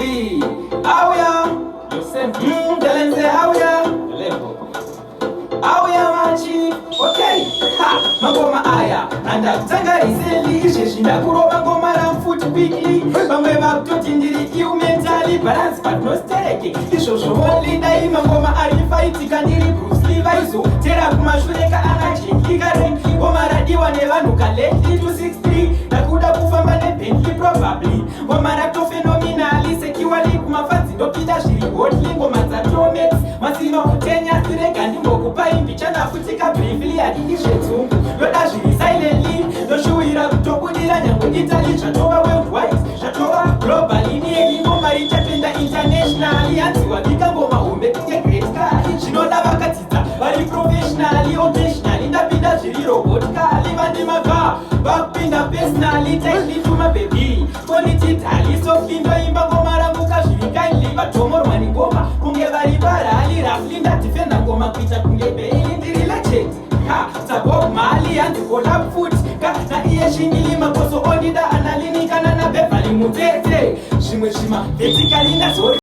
Bobby. Auya. Yosef. Delenze auya. Levo. Auya machi. Okay. Ha. Mangoma aya. Nanda kutanga izeli. Sheshinda kuroba ngoma la mfuti quickly. Bamwe bakutotindiri iu mentally. Balance but no stake. Ishosho only daima ngoma alifight kandiri Bruce Lee vaiso. Tera kumashuleka anachikika renki. Ngoma radiwa nevanuka lately to 63. Nakuda kufamba ne Bentley probably. Ngoma rato phenomenally. Sekiwali kumafanzi dopita shiri hotly. Ngoma za Tromex. Masino Kenya sireka ndingo kupa impicha na futika briefly. Adikishe tungu. Yoda shiri silently. Doshuira kutokudira nyango Italy. Shatowa worldwide. Shatowa globally. Ni elingo marichapenda internationally. Anti wabika ngoma umbe kike great car. Shinoda bakatita. Bari professionally. Occasionally. Ndapinda shiri robotically. Vandimaka. Bakpinda personally. Take me to my baby. Quality tali. So findo imba ngoma ranguka shiri kindly. Batomoro mani ngoma. Kunge bari barali. Raflinda tifenda ngoma kuita kunge beili. Ndirila check. Ha, Bob Marley and the collab foot. Na iye shingili makoso onida analini kana na Beverly Mutete. Shima vertically na so